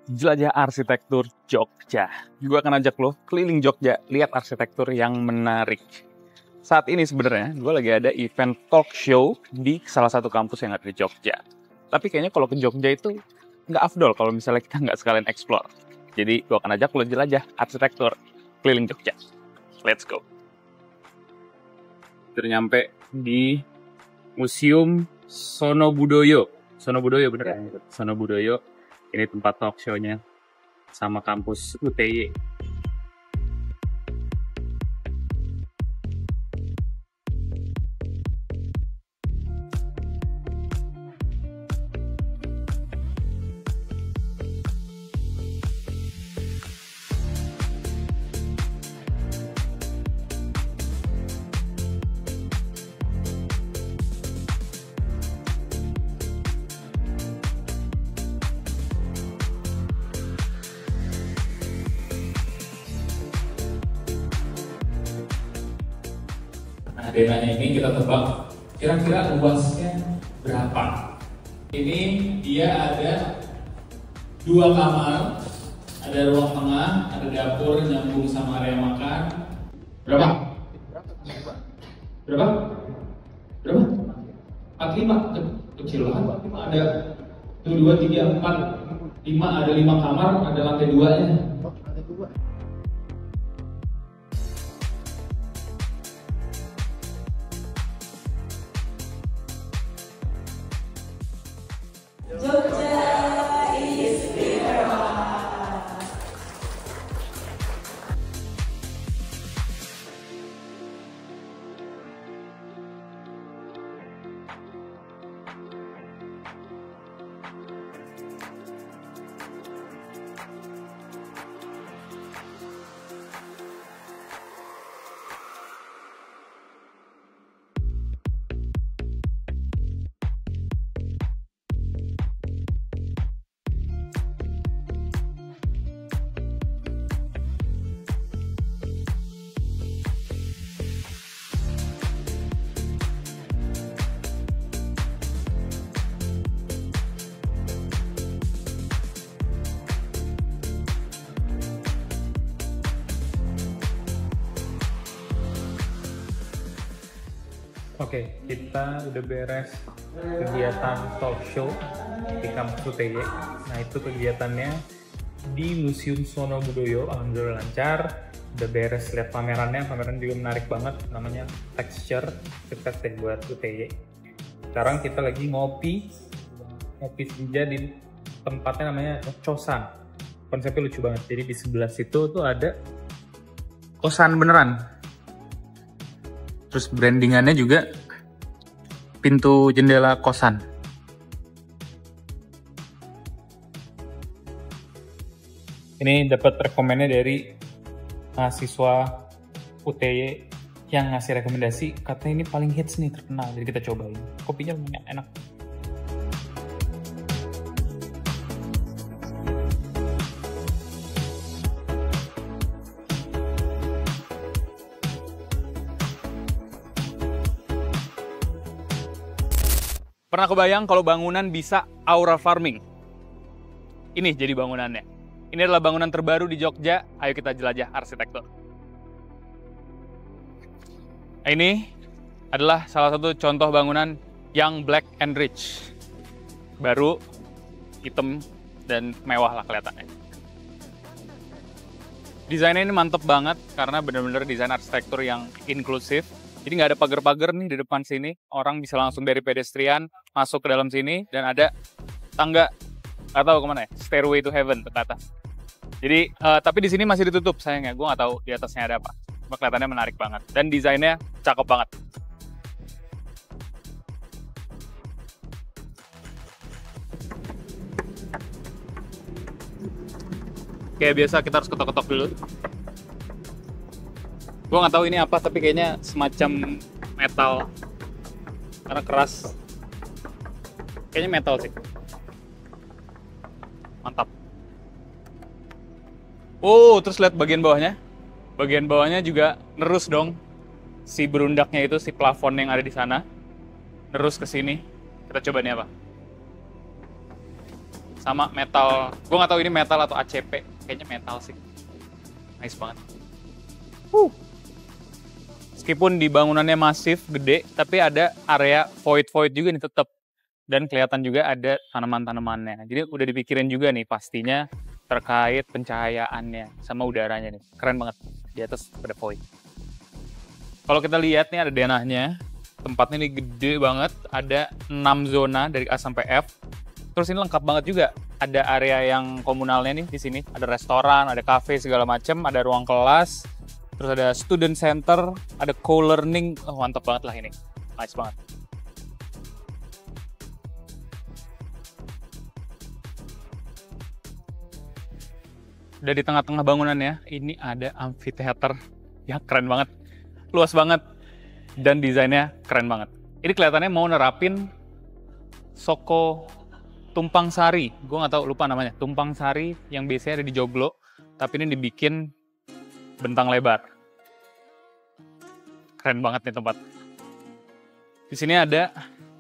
jelajah arsitektur Jogja. Gue akan ajak lo keliling Jogja, lihat arsitektur yang menarik. Saat ini sebenarnya gue lagi ada event talk show di salah satu kampus yang ada di Jogja. Tapi kayaknya kalau ke Jogja itu nggak afdol kalau misalnya kita nggak sekalian explore. Jadi gue akan ajak lo jelajah arsitektur keliling Jogja. Let's go. Kita nyampe di Museum Sono Budoyo. Sono Budoyo bener ya? Sono Budoyo. Ini tempat talk show-nya sama kampus UTY. Nah, denanya ini kita tebak kira-kira luasnya berapa. Ini dia ada 2 kamar, ada ruang tengah, ada dapur nyambung sama area makan. Berapa? Berapa? 45? Kecil banget. Ada 1, 2, 3, 4, 5, ada 5 kamar, ada lantai 2-nya. Oke, kita udah beres kegiatan talk show di kampus UTY. Nah, itu kegiatannya di Museum Sono Budoyo. Alhamdulillah lancar. Udah beres lihat pamerannya. Pameran juga menarik banget. Namanya Texture. Sukses deh buat UTY. Sekarang kita lagi ngopi senja di tempatnya namanya Cosan. Konsepnya lucu banget. Jadi di sebelah situ tuh ada kosan beneran. Terus brandingannya juga pintu jendela kosan. Ini dapat rekomennya dari mahasiswa UTY yang ngasih rekomendasi, katanya ini paling hits nih, terkenal, jadi kita cobain. Kopinya lumayan enak. Pernah kebayang kalau bangunan bisa aura farming? Ini jadi bangunannya. Ini adalah bangunan terbaru di Jogja. Ayo kita jelajah arsitektur. Ini adalah salah satu contoh bangunan yang black and rich. Baru, hitam, dan mewah lah kelihatannya. Desainnya ini mantep banget karena bener-bener desain arsitektur yang inklusif. Jadi nggak ada pagar-pagar nih di depan sini. Orang bisa langsung dari pedestrian masuk ke dalam sini dan ada tangga, nggak tahu kemana ya, stairway to heaven ke atas. Jadi tapi di sini masih ditutup sayangnya. Gue nggak tahu di atasnya ada apa. Cuma kelihatannya menarik banget dan desainnya cakep banget. Kayak biasa kita harus ketok-ketok dulu. Gue nggak tahu ini apa, tapi kayaknya semacam metal karena keras. Kayaknya metal sih. Mantap. Oh, terus lihat bagian bawahnya. Bagian bawahnya juga nerus dong. Si berundaknya itu, si plafon yang ada di sana. Nerus ke sini. Kita coba nih apa. sama metal. Gue nggak tahu ini metal atau ACP. Kayaknya metal sih. Nice banget. Meskipun di bangunannya masif, gede, tapi ada area void-void juga nih tetap. Dan kelihatan juga ada tanaman-tanamannya. Jadi udah dipikirin juga nih pastinya terkait pencahayaannya sama udaranya nih. Keren banget. Di atas ada void. Kalau kita lihat nih ada denahnya. Tempatnya ini gede banget. Ada 6 zona dari A sampai F. Terus ini lengkap banget juga. Ada area yang komunalnya nih di sini. Ada restoran, ada cafe segala macam, ada ruang kelas. Terus ada student center, ada co-learning. Oh, mantap banget lah ini. Nice banget. Udah di tengah-tengah bangunannya, ini ada amphitheater yang keren banget. Luas banget. Dan desainnya keren banget. Ini kelihatannya mau nerapin Soko Tumpang Sari. Gue nggak tahu, lupa namanya. Tumpang Sari yang biasanya ada di Joglo. Tapi ini dibikin bentang lebar. Keren banget nih tempat. Di sini ada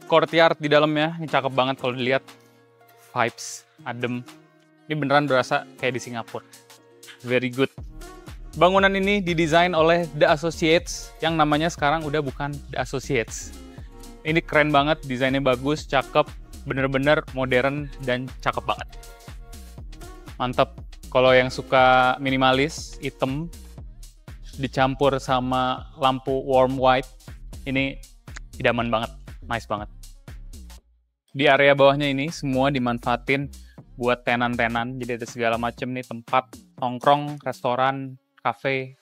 courtyard di dalamnya. Ini cakep banget kalau dilihat. Vibes, adem. Ini beneran berasa kayak di Singapura. Very good. Bangunan ini didesain oleh The Associates, yang namanya sekarang udah bukan The Associates. Ini keren banget, desainnya bagus, cakep, bener-bener modern, dan cakep banget. Mantap. Kalau yang suka minimalis, hitam, dicampur sama lampu warm white, ini idaman banget, nice banget. Di area bawahnya ini semua dimanfaatin buat tenan-tenan, jadi ada segala macam nih tempat nongkrong, restoran, cafe,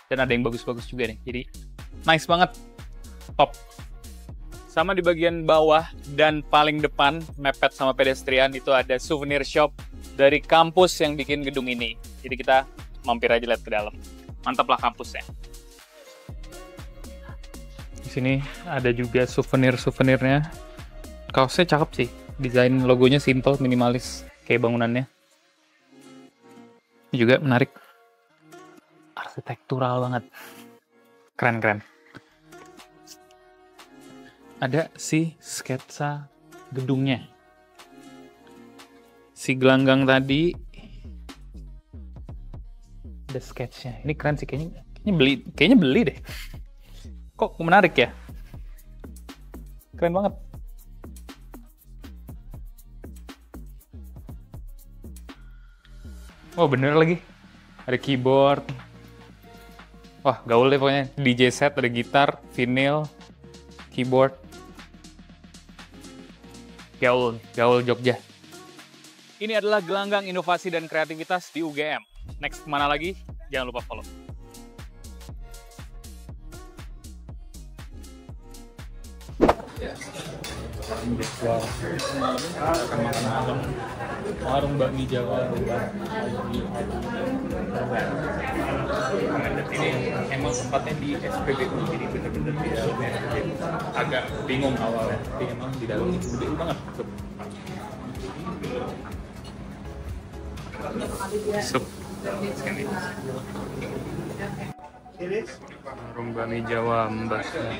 dan ada yang bagus-bagus juga nih. Jadi nice banget, top. Sama di bagian bawah dan paling depan, mepet sama pedestrian, itu ada souvenir shop dari kampus yang bikin gedung ini. Jadi kita mampir aja lihat ke dalam. Mantap lah kampusnya. Di sini ada juga souvenir-souvenirnya. Kaosnya cakep sih, desain logonya simple, minimalis. Kayak bangunannya. Ini juga menarik. Arsitektural banget. Keren-keren. Ada si sketsa gedungnya. Si gelanggang tadi. Ada sketchnya. Ini keren sih. Kayaknya beli deh. Kok menarik ya? Keren banget. Oh bener lagi, ada keyboard. Wah gaul deh pokoknya, DJ set, ada gitar, vinyl, keyboard. Gaul Jogja. Ini adalah gelanggang inovasi dan kreativitas di UGM. Next kemana lagi? Jangan lupa follow. Akan makan malam, warung bakmi Jawa. Ini emang tempatnya di SPBU, jadi bener-bener di dalamnya. Agak bingung awalnya, tapi emang di dalamnya gede banget. Sup. Warung bakmi Jawa Mbak. Keren.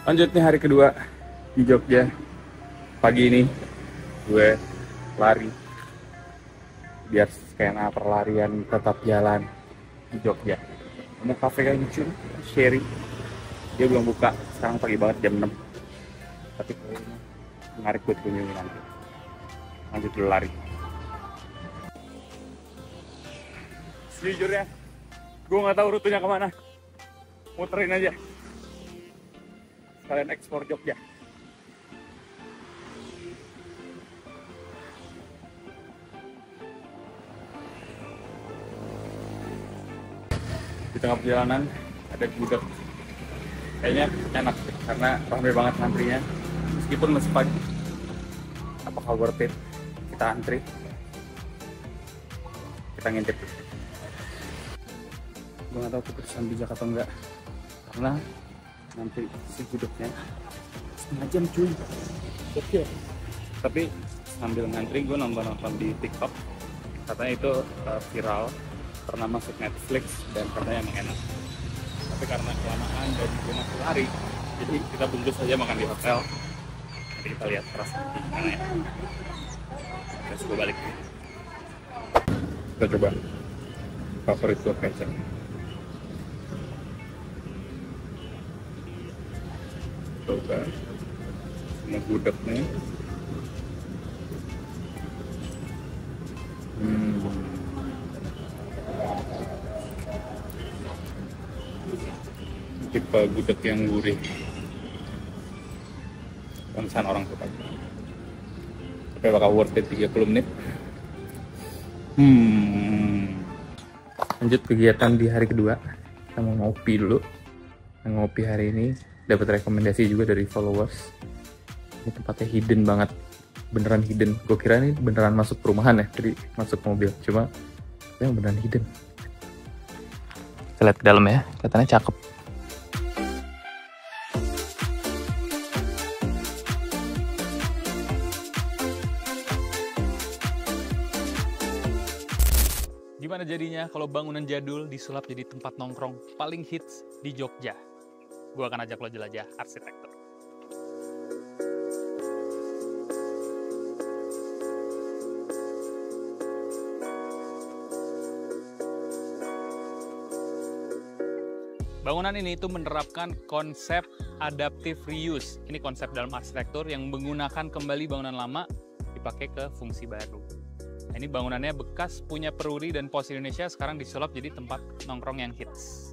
Lanjut nih hari kedua di Jogja. Pagi ini gue lari biar skena perlarian tetap jalan di Jogja. Mau kafe kayak lucu, Sherry. Dia belum buka, sekarang pagi banget jam 6. Tapi kayaknya menarik buat kunjungi nanti. Lanjut dulu lari. Sejujurnya, gue nggak tahu rutenya kemana. muterin aja. Sekalian ekspor Jogja. Di tengah perjalanan ada gudeg. Kayaknya enak karena ramai banget antrinya. Meskipun masih pagi. Apakah worth it? Kita antri. Kita ngintip. Gue gak tahu keputusan bijak atau enggak. Karena nanti si gudegnya setengah jam cuy. Oke. Tapi sambil ngantri gue nonton di TikTok. Katanya itu viral. Pernah masuk Netflix dan katanya emang enak. Tapi karena kelamaan dan gue masih lari, jadi kita bungkus saja makan di hotel. Nanti kita lihat perasaan gimana ya. Terus gue balik. Kita coba favorit gue kecap. Coba sama gudegnya. Tipe gudeg yang gurih, bangsan orang suka. Tapi bakal worth it 30 menit. Lanjut kegiatan di hari kedua. Kita mau ngopi dulu. Ngopi hari ini dapat rekomendasi juga dari followers. Ini tempatnya hidden banget, beneran hidden. Gue kira ini beneran masuk perumahan ya, jadi masuk mobil. Cuma yang beneran hidden. Kita lihat ke dalam ya, kelihatannya cakep. Gimana jadinya kalau bangunan jadul disulap jadi tempat nongkrong paling hits di Jogja? Gua akan ajak lo jelajah arsitektur. Bangunan ini tuh menerapkan konsep adaptive reuse. Ini konsep dalam arsitektur yang menggunakan kembali bangunan lama dipakai ke fungsi baru. Nah, ini bangunannya bekas punya Peruri dan Pos Indonesia, sekarang disulap jadi tempat nongkrong yang hits.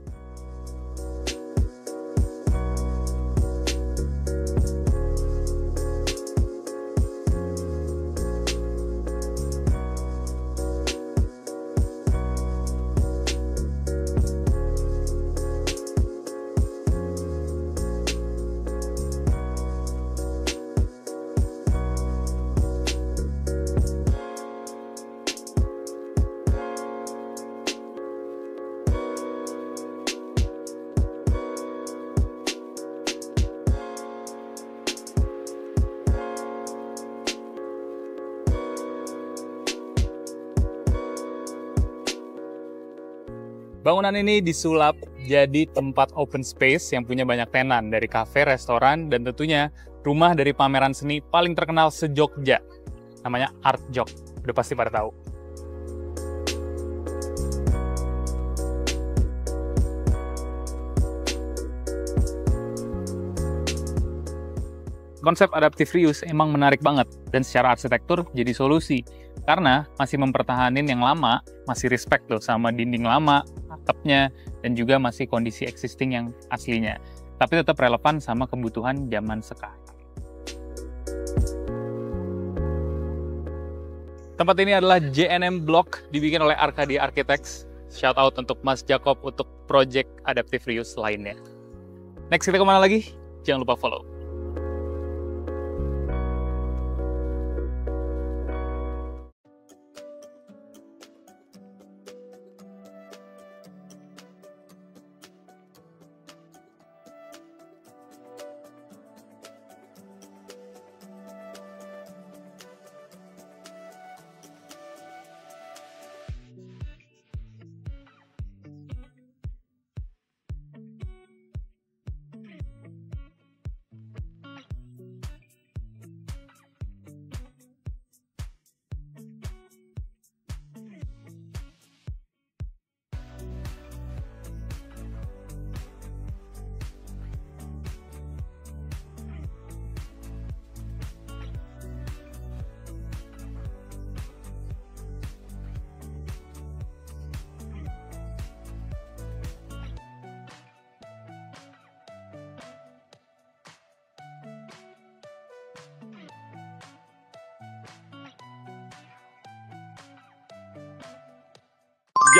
Bangunan ini disulap jadi tempat open space yang punya banyak tenan, dari kafe, restoran, dan tentunya rumah dari pameran seni paling terkenal se-Jogja. Namanya Art Jog. Udah pasti pada tahu. Konsep adaptive reuse emang menarik banget, dan secara arsitektur jadi solusi. Karena masih mempertahankan yang lama, masih respect loh sama dinding lama, atapnya, dan juga masih kondisi existing yang aslinya. Tapi tetap relevan sama kebutuhan zaman sekarang. Tempat ini adalah JNM Block, dibikin oleh Arcadia Architects. Shout out untuk Mas Jacob untuk project adaptive reuse lainnya. Next kita kemana lagi? Jangan lupa follow.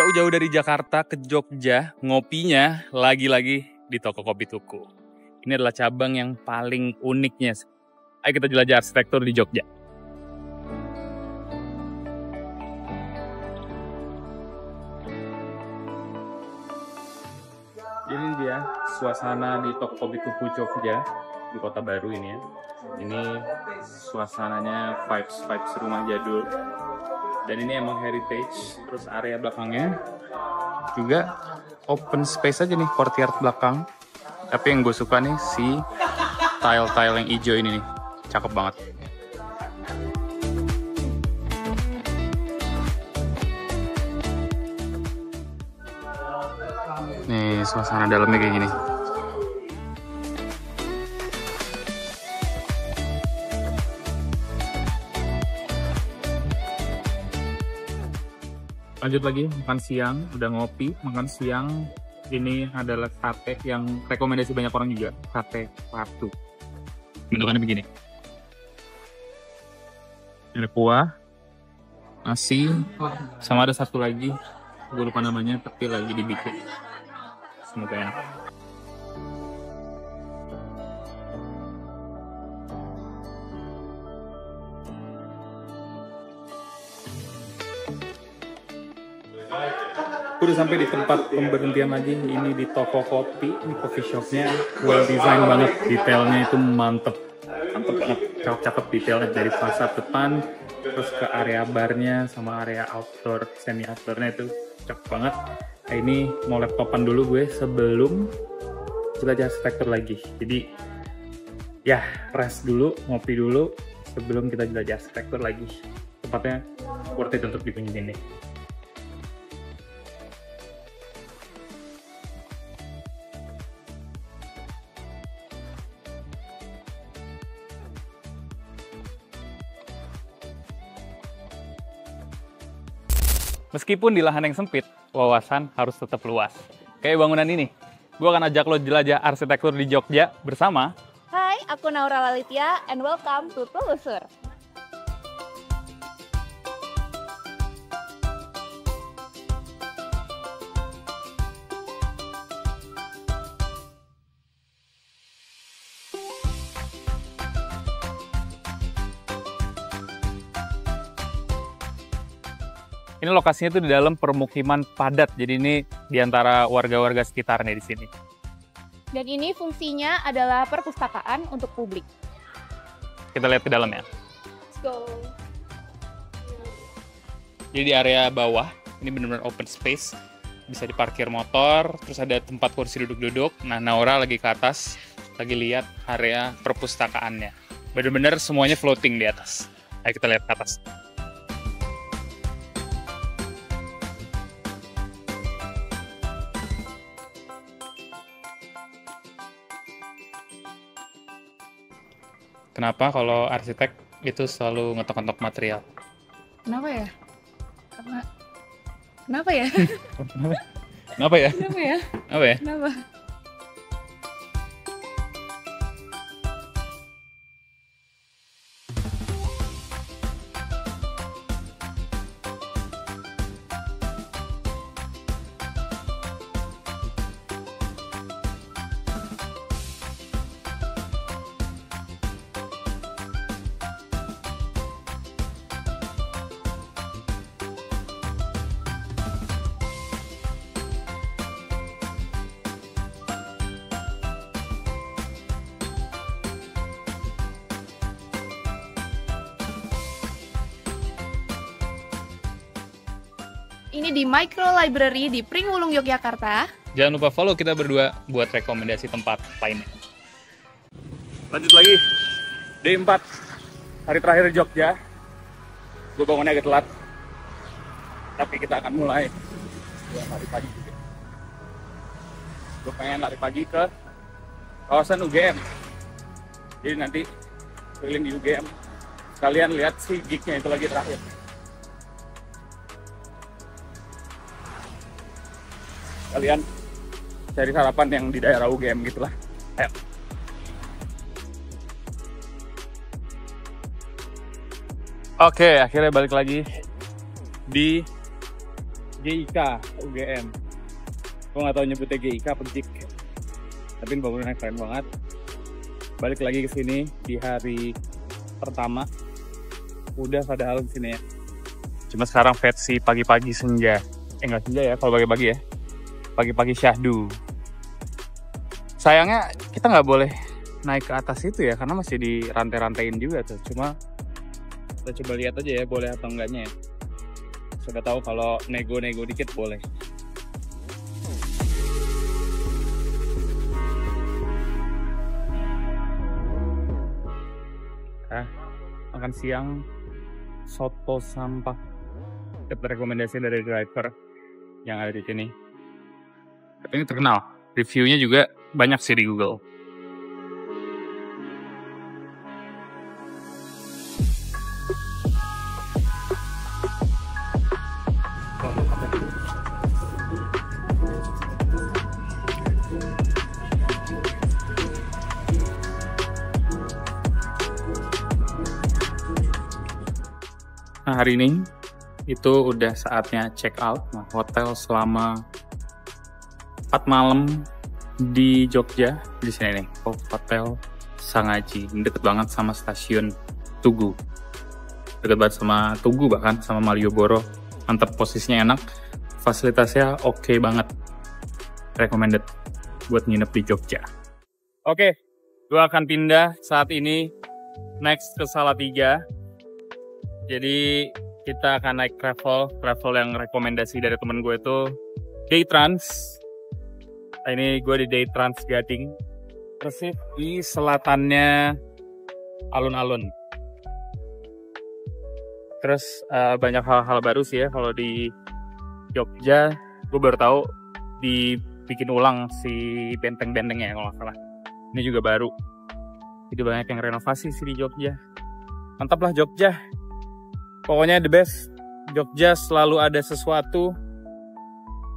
Jauh-jauh dari Jakarta ke Jogja, ngopinya lagi-lagi di toko kopi tuku. Ini adalah cabang yang paling uniknya. Ayo kita jelajah arsitektur di Jogja. Ini dia suasana di toko kopi tuku Jogja di Kota Baru ini ya. Ini suasananya vibes rumah jadul. Dan ini emang heritage. Terus area belakangnya juga open space aja nih, courtyard belakang. Tapi yang gue suka nih si tile-tile yang hijau ini nih, cakep banget. Nih suasana dalamnya kayak gini. Lanjut lagi, makan siang, udah ngopi, makan siang. Ini adalah sate yang rekomendasi banyak orang juga, sate Ratu. Bentukannya begini. Ada kuah, nasi, sama ada satu lagi, gue lupa namanya, tapi lagi dibikin. Semoga enak. Udah sampai di tempat pemberhentian lagi, ini di toko kopi, ini coffee shopnya well design banget, detailnya itu mantep banget, cakep detailnya dari fasad depan, terus ke area barnya sama area outdoor, semi outdoornya itu cakep banget. Nah, ini mau laptopan dulu gue sebelum kita arsitektur lagi, jadi ya rest dulu, ngopi dulu sebelum kita jelajah arsitektur lagi. Tempatnya worth it untuk dikunjungin deh. Meskipun di lahan yang sempit, wawasan harus tetap luas. Kayak bangunan ini, gue akan ajak lo jelajah arsitektur di Jogja bersama. Hai, aku Naura Lalitia, and welcome to Telusur. Ini lokasinya tuh di dalam permukiman padat, jadi ini di antara warga-warga sekitarnya di sini. Dan ini fungsinya adalah perpustakaan untuk publik. Kita lihat ke dalam ya. Let's go. Jadi di area bawah, ini benar-benar open space, bisa diparkir motor, terus ada tempat kursi duduk-duduk. Nah, Naura lagi ke atas, lagi lihat area perpustakaannya. Benar-benar semuanya floating di atas. Ayo kita lihat ke atas. Kenapa kalau arsitek itu selalu ngetok-ngetok material? Kenapa ya? Kenapa ya? Kenapa ya? Kenapa ya? Apa ya? Kenapa? Ini di Micro Library di Pringwulung, Yogyakarta. Jangan lupa follow kita berdua buat rekomendasi tempat lainnya. Lanjut lagi, day 4, hari terakhir di Jogja. Gue bangunnya agak telat, tapi kita akan mulai lari pagi juga. Gue pengen lari pagi ke kawasan UGM. Jadi nanti keliling di UGM, kalian lihat si gignya itu lagi terakhir. Kalian cari sarapan yang di daerah UGM gitulah. Ayo. Oke, akhirnya balik lagi di GIK UGM. Gue nggak tahu nyebutnya GIK apa GIK. Tapi bangunannya keren banget. Balik lagi ke sini di hari pertama. Udah padahal di sini ya. Cuma sekarang versi pagi-pagi senja. Enggak senja ya, kalau pagi-pagi ya. Pagi-pagi syahdu. Sayangnya kita nggak boleh naik ke atas itu ya, karena masih di rantai-rantaiin juga tuh. Cuma kita coba lihat aja ya, boleh atau enggaknya ya. Sudah tahu kalau nego-nego dikit boleh. Makan siang soto sampah. Dapat rekomendasi dari driver yang ada di sini. Tapi ini terkenal. Reviewnya juga banyak sih di Google. Nah, hari ini itu udah saatnya check out. Nah, hotel selama 4 malam di Jogja di sini nih. Hotel Sangaji. Ini deket banget sama stasiun Tugu. Deket banget sama Tugu, bahkan sama Malioboro. Mantap, posisinya enak. Fasilitasnya oke banget. Recommended buat nginep di Jogja. Oke, gue akan pindah saat ini next ke Salatiga. Jadi kita akan naik travel yang rekomendasi dari temen gue itu Daytrans. Nah, ini gue di Daytrans Gading, persis di selatannya alun-alun. Terus banyak hal-hal baru sih ya kalau di Jogja. Gue baru tahu dibikin ulang si benteng-bentengnya kalau nggak salah. Ini juga baru. Jadi banyak yang renovasi sih di Jogja. Mantap lah Jogja. Pokoknya the best. Jogja selalu ada sesuatu.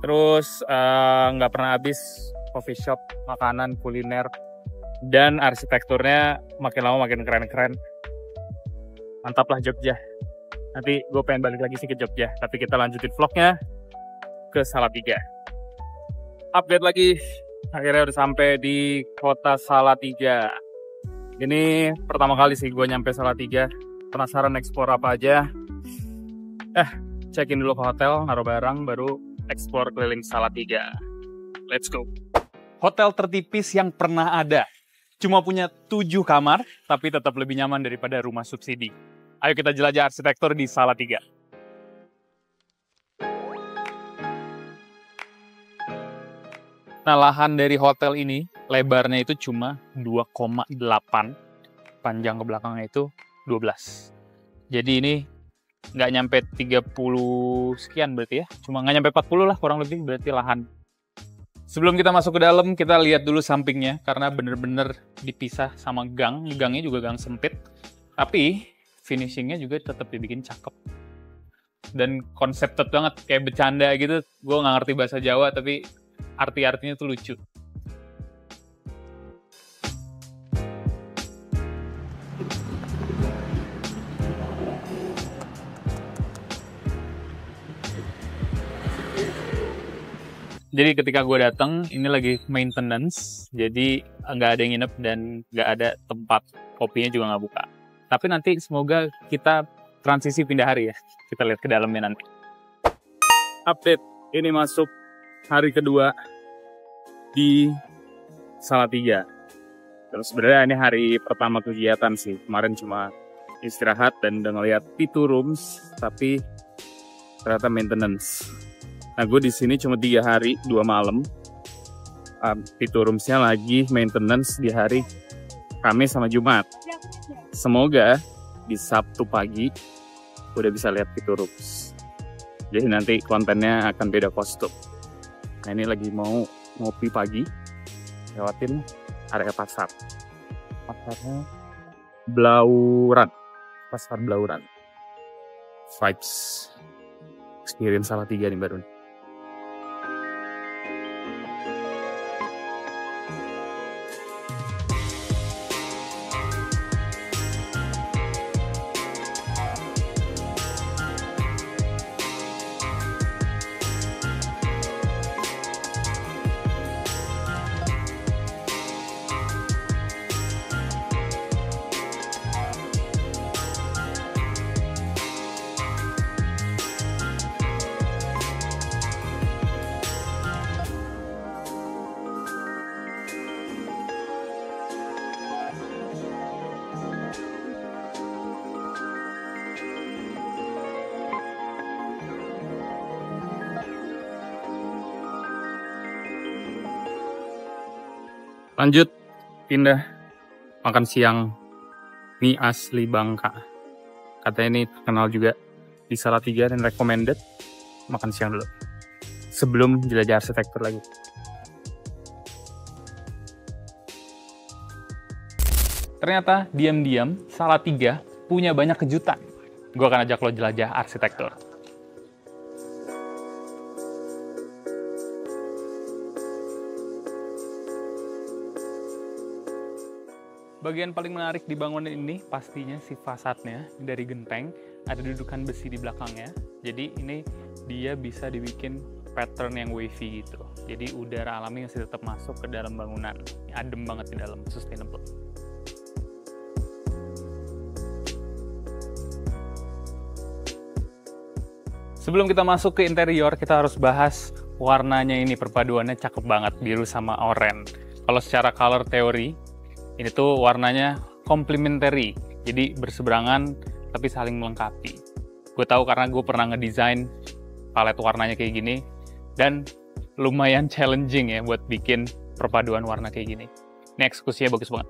Terus nggak pernah habis. Coffee shop, makanan, kuliner, dan arsitekturnya makin lama makin keren-keren. Mantap lah Jogja. Nanti gue pengen balik lagi sih ke Jogja. Tapi kita lanjutin vlognya ke Salatiga. Update lagi. Akhirnya udah sampai di kota Salatiga. Ini pertama kali sih gue nyampe Salatiga. Penasaran explore apa aja. Check-in dulu ke hotel, naruh barang, baru explore keliling Salatiga. Let's go. Hotel tertipis yang pernah ada. Cuma punya 7 kamar, tapi tetap lebih nyaman daripada rumah subsidi. Ayo kita jelajah arsitektur di Salatiga. Nah, lahan dari hotel ini, lebarnya itu cuma 2,8. Panjang ke belakangnya itu 12. Jadi ini nggak nyampe 30 sekian berarti ya. Cuma nggak nyampe 40 lah kurang lebih berarti lahan. Sebelum kita masuk ke dalam, kita lihat dulu sampingnya. Karena bener-bener dipisah sama gang. Gangnya juga gang sempit. Tapi finishingnya juga tetap dibikin cakep. Dan concepted banget, kayak bercanda gitu. Gue nggak ngerti bahasa Jawa, tapi arti-artinya tuh lucu. Jadi ketika gue datang, ini lagi maintenance, jadi nggak ada yang nginep dan nggak ada tempat kopinya juga nggak buka. Tapi nanti semoga kita transisi pindah hari ya. Kita lihat ke dalamnya nanti. Update, ini masuk hari kedua di Salatiga. Terus sebenarnya ini hari pertama kegiatan sih. Kemarin cuma istirahat dan udah ngeliat P2 rooms, tapi ternyata maintenance. Nah, gue di sini cuma 3 hari, 2 malam. P2 rooms-nya lagi maintenance di hari Kamis sama Jumat. Semoga di Sabtu pagi udah bisa lihat P2 rooms. Jadi nanti kontennya akan beda kostum. Nah, ini lagi mau ngopi pagi, lewatin area pasar. Pasarnya Blauran. Pasar Blauran. Vibes. Experience Salatiga nih baru. Lanjut, pindah makan siang mie asli Bangka. Katanya ini terkenal juga di Salatiga dan recommended. Makan siang dulu sebelum jelajah arsitektur lagi. Ternyata diam-diam Salatiga punya banyak kejutan. Gue akan ajak lo jelajah arsitektur. Bagian paling menarik di bangunan ini pastinya si fasadnya dari genteng, ada dudukan besi di belakangnya. Jadi ini dia bisa dibikin pattern yang wavy gitu. Jadi udara alami masih tetap masuk ke dalam bangunan. Adem banget di dalam, sustainable. Sebelum kita masuk ke interior, kita harus bahas warnanya ini. Perpaduannya cakep banget, biru sama oranye. Kalau secara color theory, ini tuh warnanya complementary, jadi berseberangan tapi saling melengkapi. Gue tahu karena gue pernah ngedesain palet warnanya kayak gini, dan lumayan challenging ya buat bikin perpaduan warna kayak gini. Ini eksekusinya bagus banget.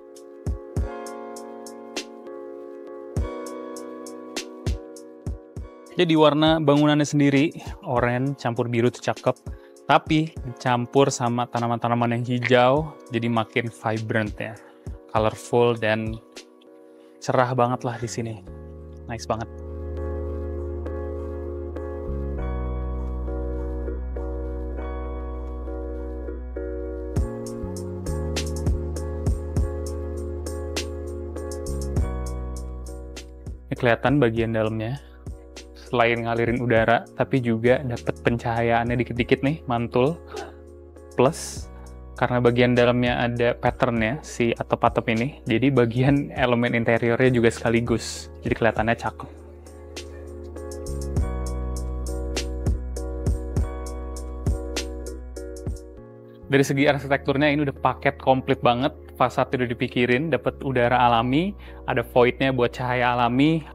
Jadi warna bangunannya sendiri, oranye campur biru tuh cakep, tapi dicampur sama tanaman-tanaman yang hijau, jadi makin vibrant ya. Colorful dan cerah banget lah di sini. Nice banget. Ini kelihatan bagian dalamnya. Selain ngalirin udara, tapi juga dapat pencahayaannya dikit-dikit nih, mantul. Plus karena bagian dalamnya ada patternnya, si atap-atap ini, jadi bagian elemen interiornya juga sekaligus, jadi kelihatannya cakep. Dari segi arsitekturnya ini udah paket komplit banget, fasad udah dipikirin, dapat udara alami, ada voidnya buat cahaya alami.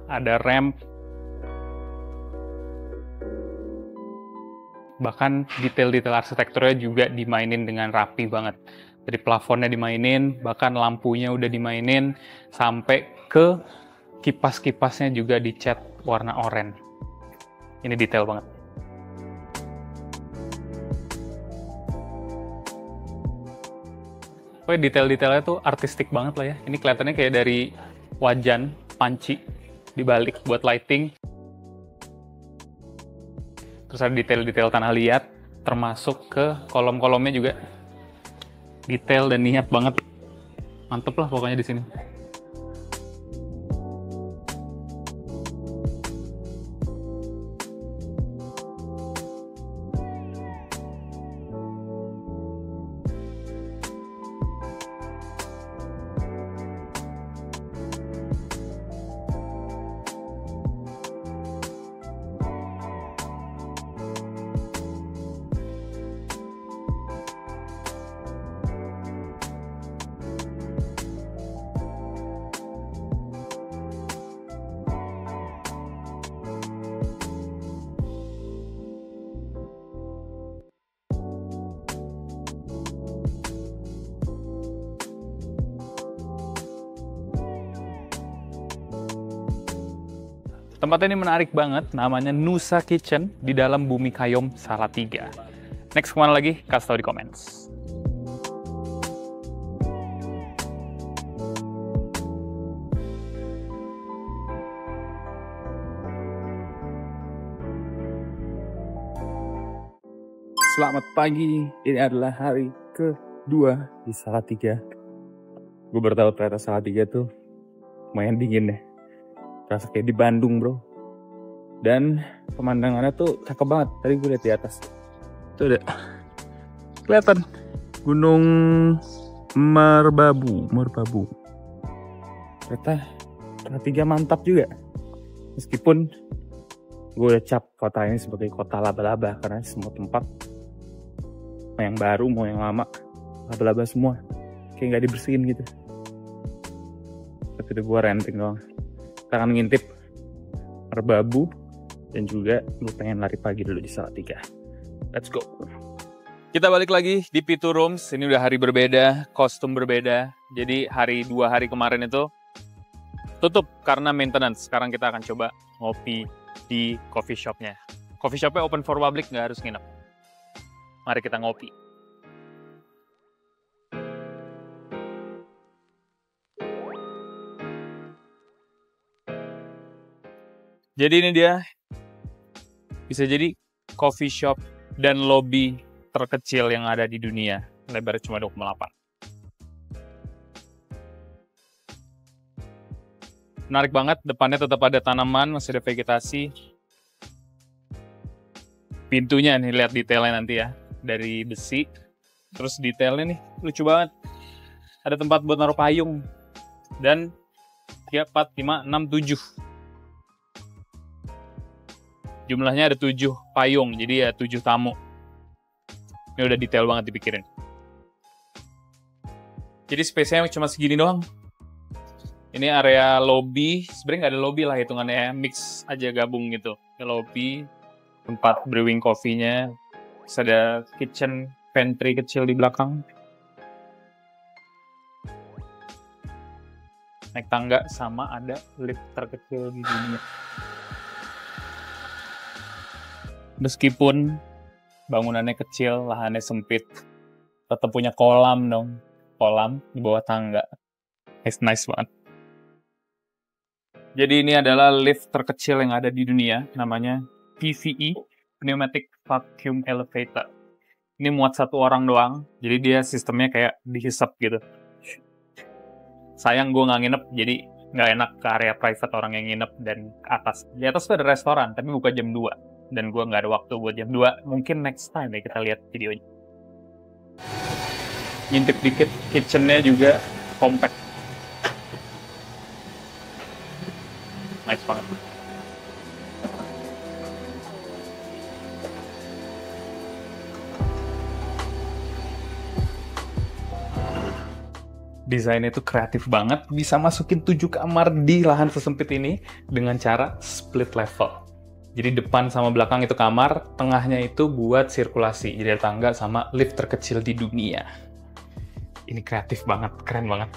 Ada ramp, bahkan detail-detail arsitekturnya juga dimainin dengan rapi banget. Dari plafonnya dimainin, bahkan lampunya udah dimainin, sampai ke kipas-kipasnya juga dicat warna oranye. Ini detail banget. Pokoknya detail-detailnya tuh artistik banget lah ya. Ini kelihatannya kayak dari wajan, panci, dibalik buat lighting. Terus ada detail-detail tanah liat, termasuk ke kolom-kolomnya juga detail dan niat banget. Mantep lah pokoknya di sini. Tempatnya ini menarik banget, namanya Nusa Kitchen di dalam Bumi Kayom, Salatiga. Next kemana lagi? Kasih tau di comments. Selamat pagi, ini adalah hari kedua di Salatiga. Gue baru tahu ternyata Salatiga tuh lumayan dingin deh. Rasa kayak di Bandung bro. Dan pemandangannya tuh cakep banget. Tadi gue lihat di atas. Tuh ada kelihatan Gunung Merbabu. Ternyata Salatiga mantap juga. Meskipun gue udah cap kota ini sebagai kota laba-laba. Karena semua tempat, mau yang baru mau yang lama, laba-laba semua. Kayak nggak dibersihin gitu. Tapi itu gue renting doang. Kita akan ngintip Merbabu dan juga lu pengen lari pagi dulu di Salatiga. Let's go. Kita balik lagi di Pitu Rooms. Ini udah hari berbeda, kostum berbeda. Jadi 2 hari kemarin itu tutup karena maintenance. Sekarang kita akan coba ngopi di coffee shopnya. Coffee shopnya open for public, nggak harus nginep. Mari kita ngopi. Jadi ini dia, bisa jadi coffee shop dan lobby terkecil yang ada di dunia. Lebarnya cuma 28. Menarik banget, depannya tetap ada tanaman, masih ada vegetasi. Pintunya nih, lihat detailnya nanti ya. Dari besi, terus detailnya nih, lucu banget. Ada tempat buat naruh payung. Dan 3, 4, 5, 6, 7. Jumlahnya ada 7 payung, jadi ya 7 tamu. Ini udah detail banget dipikirin. Jadi space-nya cuma segini doang. Ini area lobby, sebenarnya nggak ada lobby lah hitungannya ya, mix aja gabung gitu. Ini lobby, tempat brewing coffee-nya, terus ada kitchen, pantry kecil di belakang. Naik tangga sama ada lift terkecil di dunia. Meskipun bangunannya kecil, lahannya sempit, tetap punya kolam dong. Kolam di bawah tangga. Nice banget. Jadi ini adalah lift terkecil yang ada di dunia, namanya PVE, Pneumatic Vacuum Elevator. Ini muat 1 orang doang, jadi dia sistemnya kayak dihisap gitu. Sayang gue nggak nginep, jadi nggak enak ke area private orang yang nginep dan ke atas. Di atas tuh ada restoran, tapi buka jam 2. Dan gue nggak ada waktu buat jam 2. Mungkin next time ya kita lihat videonya. Ngintip dikit, kitchennya juga compact. Nice banget. Desainnya itu kreatif banget, bisa masukin 7 kamar di lahan sesempit ini dengan cara split level. Jadi depan sama belakang itu kamar, tengahnya itu buat sirkulasi. Jadi ada tangga sama lift terkecil di dunia. Ini kreatif banget, keren banget.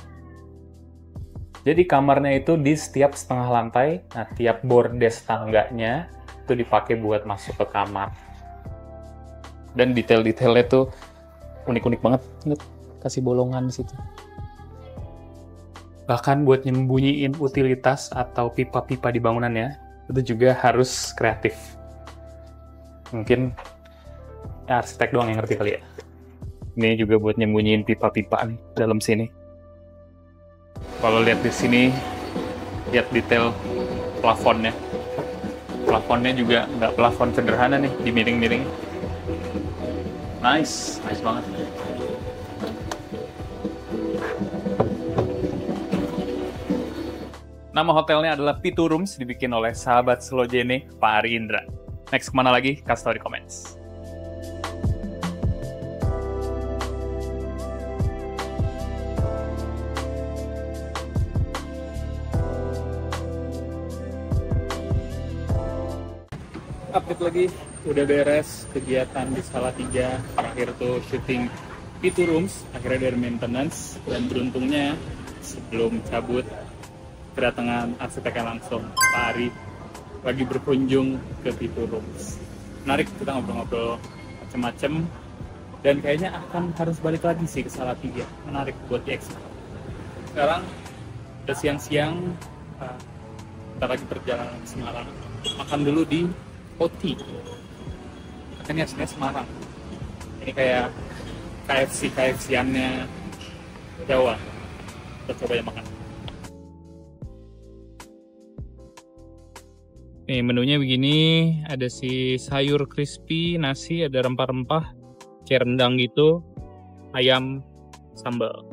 Jadi kamarnya itu di setiap setengah lantai, nah tiap bordes tangganya itu dipakai buat masuk ke kamar. Dan detail-detailnya tuh unik-unik banget. Lihat, kasih bolongan di situ. Bahkan buat nyembunyiin utilitas atau pipa-pipa di bangunannya, itu juga harus kreatif. Mungkin ya, arsitek doang yang ngerti kali ya. Ini juga buat nyembunyiin pipa-pipa nih dalam sini. Kalau lihat di sini, lihat detail plafonnya. Plafonnya juga nggak plafon sederhana nih, di miring-miring. Nice banget. Nama hotelnya adalah Pitu Rooms, dibikin oleh sahabat Slojene, Pak Ari Indra. Next kemana lagi? Kasih tau di comments. Update lagi, udah beres kegiatan di Salatiga. Terakhir tuh syuting Pitu Rooms, akhirnya dari maintenance. Dan beruntungnya sebelum cabut, kedatangan arsiteknya langsung, Pak Ari, lagi berkunjung ke Pitu Rooms. Menarik, kita ngobrol-ngobrol macem-macem, dan kayaknya akan harus balik lagi sih ke Salatiga. Menarik buat dieksplor. Sekarang udah siang-siang, kita lagi perjalanan ke Semarang. Makan dulu di Oti. Katanya aslinya Semarang. Ini kayak KFC-annya Jawa. Kita coba ya makan. Nih menunya begini, ada si sayur crispy, nasi, ada rempah-rempah, kayak rendang gitu, ayam, sambal.